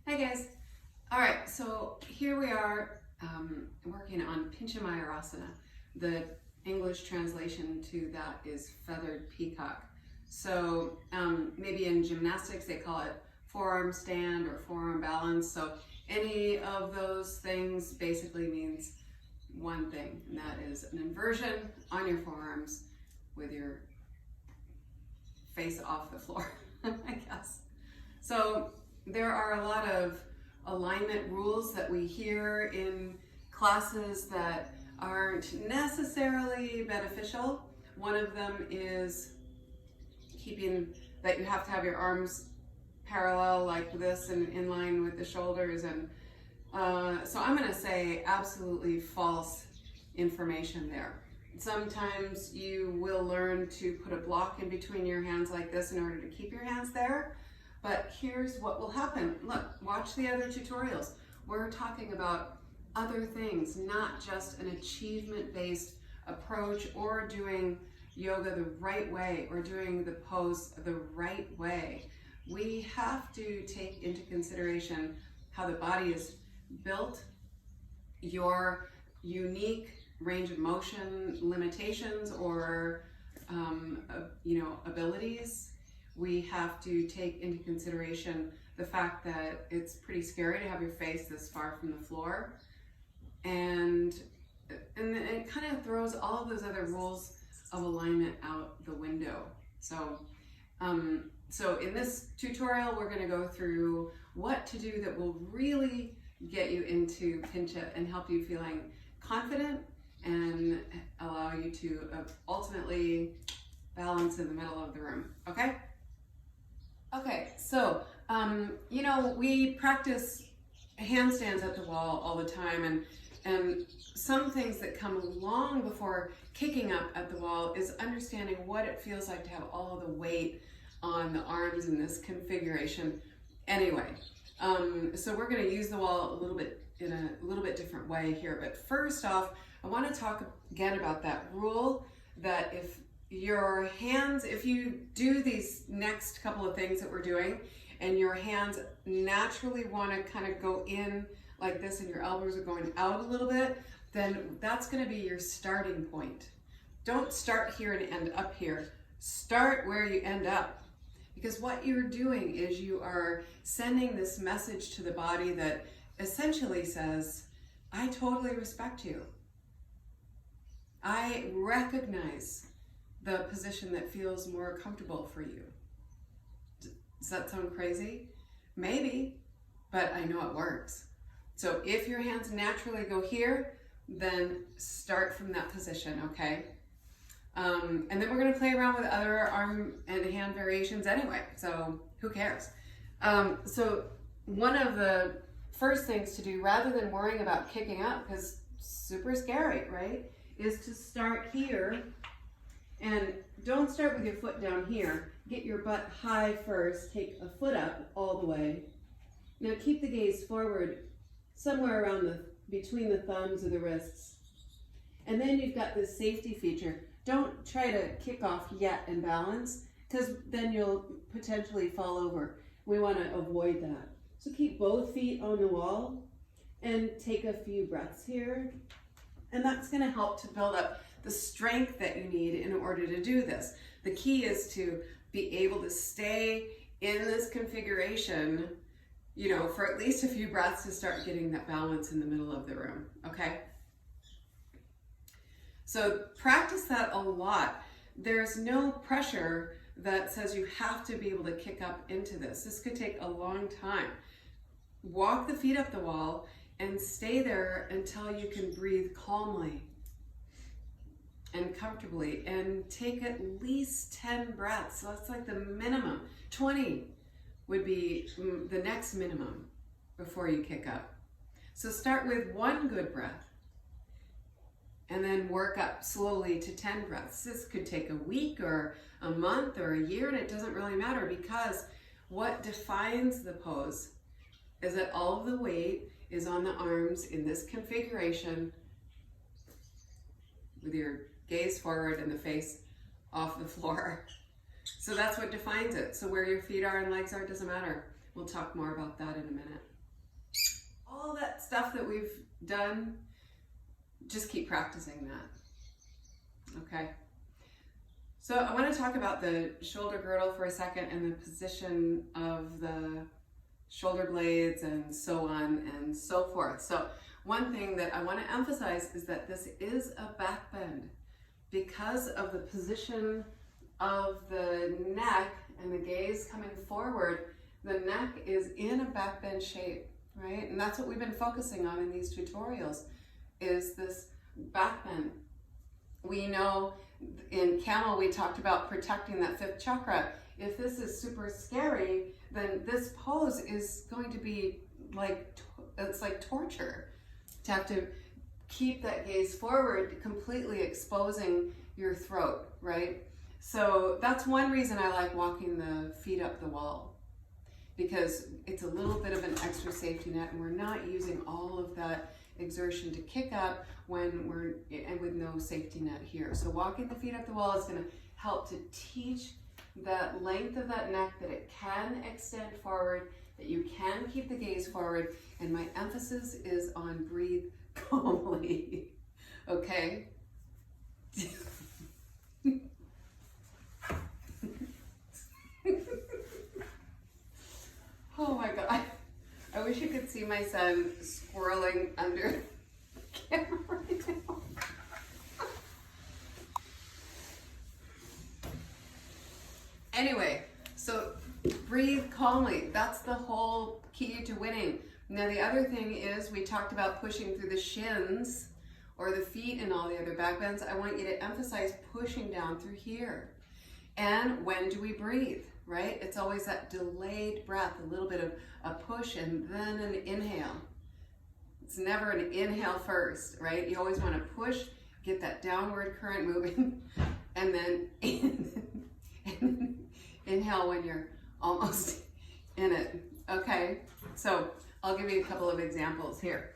Hi guys. All right, so here we are working on PINCA MYURASANA. The English translation to that is feathered peacock. So maybe in gymnastics they call it forearm stand or forearm balance. So any of those things basically means one thing, and that is an inversion on your forearms with your face off the floor, I guess. So there are a lot of alignment rules that we hear in classes that aren't necessarily beneficial. One of them is keeping that you have to have your arms parallel like this and in line with the shoulders, and so I'm going to say absolutely false information there. Sometimes you will learn to put a block in between your hands like this in order to keep your hands there. But here's what will happen. Look, watch the other tutorials. We're talking about other things, not just an achievement-based approach or doing yoga the right way or doing the pose the right way. We have to take into consideration how the body is built, your unique range of motion limitations or abilities. We have to take into consideration the fact that it's pretty scary to have your face this far from the floor, and it kind of throws all of those other rules of alignment out the window. So in this tutorial, we're going to go through what to do that will really get you into PINCA and help you feeling confident and allow you to ultimately balance in the middle of the room. Okay? Okay, so, we practice handstands at the wall all the time, and some things that come along before kicking up at the wall is understanding what it feels like to have all of the weight on the arms in this configuration. Anyway, so we're going to use the wall in a little bit different way here, but first off, I want to talk again about that rule that if you do these next couple of things that we're doing and your hands naturally want to kind of go in like this and your elbows are going out a little bit, then that's going to be your starting point. Don't start here and end up here. Start where you end up, because what you're doing is you are sending this message to the body that essentially says, I totally respect you. I recognize the position that feels more comfortable for you. Does that sound crazy? Maybe, but I know it works. So if your hands naturally go here, then start from that position, okay? And then we're going to play around with other arm and hand variations anyway, so who cares? So one of the first things to do, rather than worrying about kicking up, because super scary, right, is to start here. And don't start with your foot down here. Get your butt high first. Take a foot up all the way. Now keep the gaze forward somewhere around between the thumbs or the wrists. And then you've got this safety feature. Don't try to kick off yet and balance, because then you'll potentially fall over. We want to avoid that. So keep both feet on the wall and take a few breaths here. And that's going to help to build up the strength that you need in order to do this. The key is to be able to stay in this configuration, for at least a few breaths to start getting that balance in the middle of the room, okay? So practice that a lot. There's no pressure that says you have to be able to kick up into this. This could take a long time. Walk the feet up the wall and stay there until you can breathe calmly and comfortably, and take at least 10 breaths. So that's like the minimum. 20 would be the next minimum before you kick up. So start with one good breath and then work up slowly to 10 breaths. This could take a week or a month or a year, and it doesn't really matter, because what defines the pose is that all of the weight is on the arms in this configuration with your gaze forward and the face off the floor. So that's what defines it. So where your feet are and legs are doesn't matter. We'll talk more about that in a minute. all that stuff that we've done, just keep practicing that, okay? So I want to talk about the shoulder girdle for a second and the position of the shoulder blades and so on and so forth. So one thing that I want to emphasize is that this is a back bend. Because of the position of the neck and the gaze coming forward, the neck is in a back bend shape, right? And that's what we've been focusing on in these tutorials, is this back bend. We know in camel we talked about protecting that fifth chakra. If this is super scary, then this pose is going to be like, it's like torture to have to keep that gaze forward, completely exposing your throat, right? So that's one reason I like walking the feet up the wall, because it's a little bit of an extra safety net and we're not using all of that exertion to kick up when we're with no safety net here. So walking the feet up the wall is going to help to teach that length of that neck, that it can extend forward, that you can keep the gaze forward, and my emphasis is on breathe calmly, okay? Oh my God. I wish you could see my son squirreling under the camera right now. Anyway, so breathe calmly. That's the whole key to winning. Now the other thing is, we talked about pushing through the shins or the feet and all the other back bends. I want you to emphasize pushing down through here. And when do we breathe, right? It's always that delayed breath, a little bit of a push and then an inhale. It's never an inhale first, right? You always want to push, get that downward current moving, and then inhale when you're almost in it, okay? So I'll give you a couple of examples here.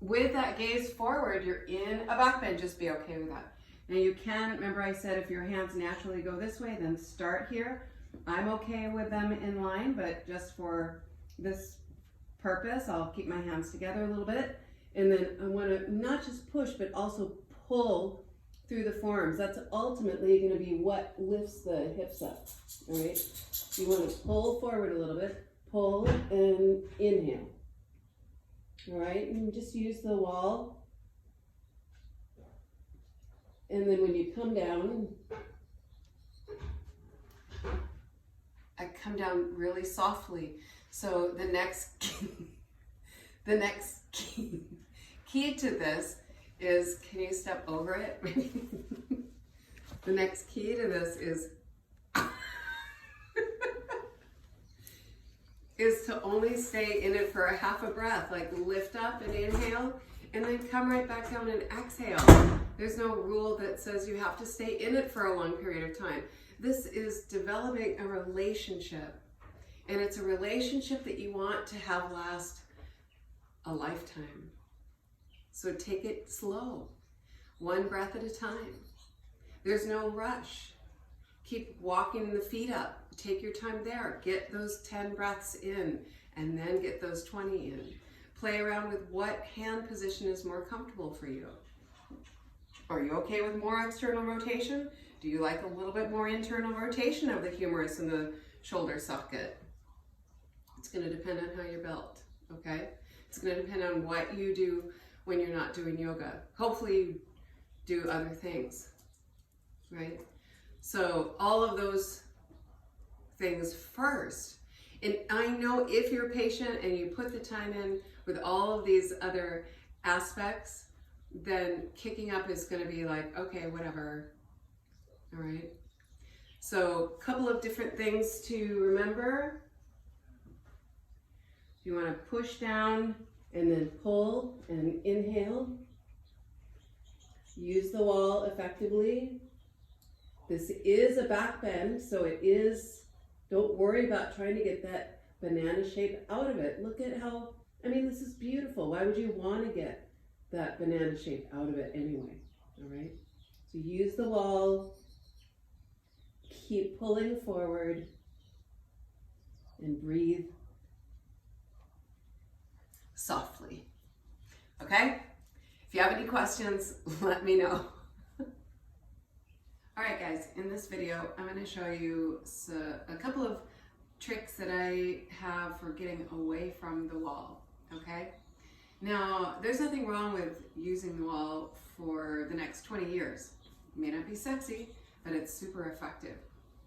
With that gaze forward, you're in a back bend, just be okay with that. Now you can, remember I said if your hands naturally go this way, then start here. I'm okay with them in line, but just for this purpose, I'll keep my hands together a little bit. And then I want to not just push, but also pull through the forearms. That's ultimately going to be what lifts the hips up, all right? You want to pull forward a little bit, pull and inhale, all right? And just use the wall. And then when you come down, I come down really softly. So the next key to this is, can you step over it? The next key to this is to only stay in it for a half a breath, like lift up and inhale, and then come right back down and exhale. There's no rule that says you have to stay in it for a long period of time. This is developing a relationship, and it's a relationship that you want to have last a lifetime. So take it slow, one breath at a time. There's no rush. Keep walking the feet up. Take your time there. Get those 10 breaths in, and then get those 20 in. Play around with what hand position is more comfortable for you. Are you okay with more external rotation? Do you like a little bit more internal rotation of the humerus and the shoulder socket? It's going to depend on how you're built, okay? It's going to depend on what you do when you're not doing yoga. Hopefully you do other things, right? So all of those things first. And I know if you're patient and you put the time in with all of these other aspects, then kicking up is going to be like, okay, whatever. All right. So a couple of different things to remember. You want to push down and then pull and inhale. Use the wall effectively. This is a back bend, so it is, don't worry about trying to get that banana shape out of it. Look at how, I mean, this is beautiful. Why would you want to get that banana shape out of it anyway? All right. So use the wall, keep pulling forward, and breathe softly. Okay? If you have any questions, let me know. All right, guys, in this video, I'm going to show you a couple of tricks that I have for getting away from the wall. Okay? Now, there's nothing wrong with using the wall for the next 20 years. It may not be sexy, but it's super effective,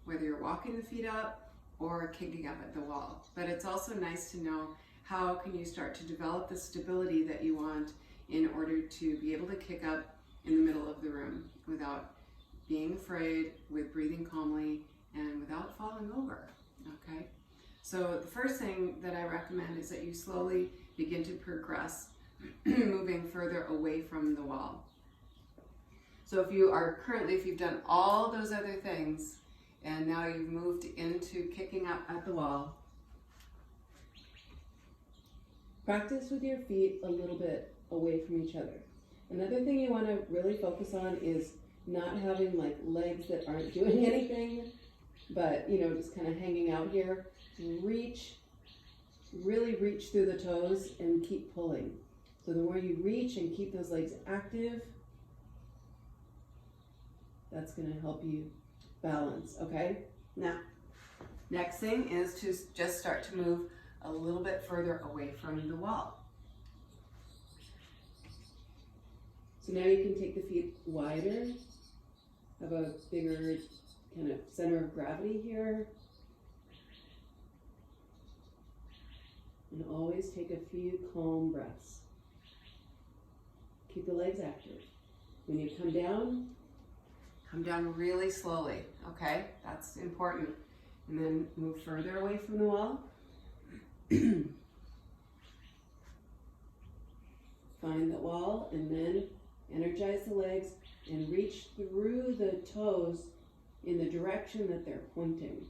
whether you're walking the feet up or kicking up at the wall. But it's also nice to know how can you start to develop the stability that you want in order to be able to kick up in the middle of the room without being afraid, with breathing calmly, and without falling over, okay? So the first thing that I recommend is that you slowly begin to progress, moving further away from the wall. So if you've done all those other things, and now you've moved into kicking up at the wall, practice with your feet a little bit away from each other. Another thing you want to really focus on is not having like legs that aren't doing anything, but just kind of hanging out here. Really reach through the toes and keep pulling. So the more you reach and keep those legs active, that's going to help you balance, okay? Now, next thing is to just start to move a little bit further away from the wall. So now you can take the feet wider, have a bigger kind of center of gravity here. And always take a few calm breaths. Keep the legs active. When you come down really slowly, okay? That's important. And then move further away from the wall. Find the wall and then energize the legs and reach through the toes in the direction that they're pointing.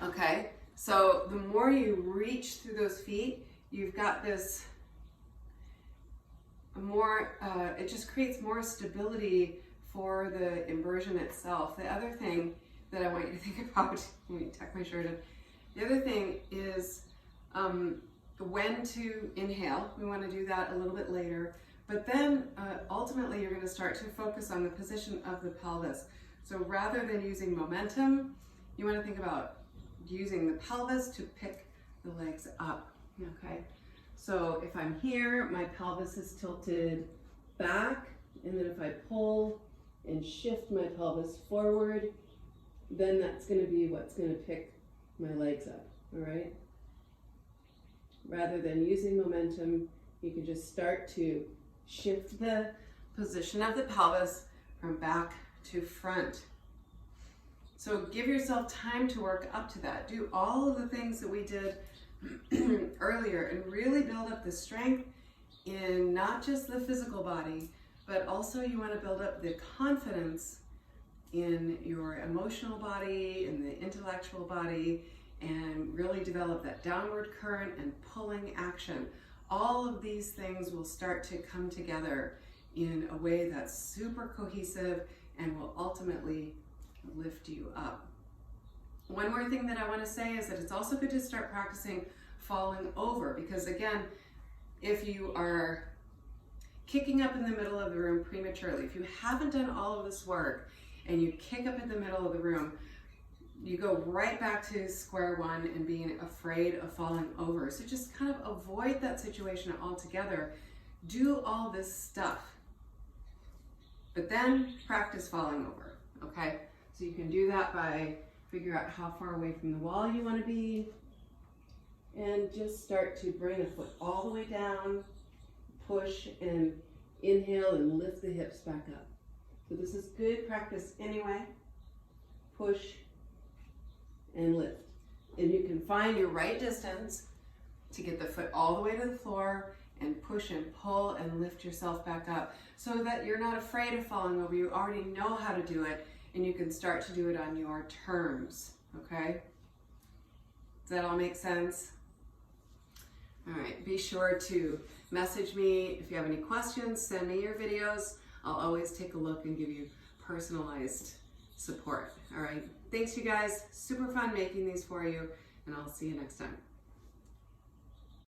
Okay, so the more you reach through those feet, you've got this it just creates more stability for the inversion itself. The other thing that I want you to think about, let me tuck my shirt in. The other thing is when to inhale. We want to do that a little bit later, but then ultimately you're going to start to focus on the position of the pelvis. So rather than using momentum, you want to think about using the pelvis to pick the legs up, okay? So if I'm here, my pelvis is tilted back, and then if I pull and shift my pelvis forward, then that's going to be what's going to pick my legs up, all right? Rather than using momentum, you can just start to shift the position of the pelvis from back to front. So give yourself time to work up to that. Do all of the things that we did earlier and really build up the strength in not just the physical body, but also you want to build up the confidence in your emotional body, in the intellectual body, and really develop that downward current and pulling action. All of these things will start to come together in a way that's super cohesive and will ultimately lift you up. One more thing that I want to say is that it's also good to start practicing falling over, because again, if you are kicking up in the middle of the room prematurely, if you haven't done all of this work and you kick up in the middle of the room, you go right back to square one and being afraid of falling over. So just kind of avoid that situation altogether. Do all this stuff, but then practice falling over, okay? So you can do that by figure out how far away from the wall you want to be, and just start to bring a foot all the way down, push and inhale and lift the hips back up. So this is good practice anyway. Push and lift. And you can find your right distance to get the foot all the way to the floor and push and pull and lift yourself back up so that you're not afraid of falling over. You already know how to do it, and you can start to do it on your terms, okay? Does that all make sense? All right, be sure to message me if you have any questions. Send me your videos. I'll always take a look and give you personalized support. All right. Thanks, you guys. Super fun making these for you, and I'll see you next time.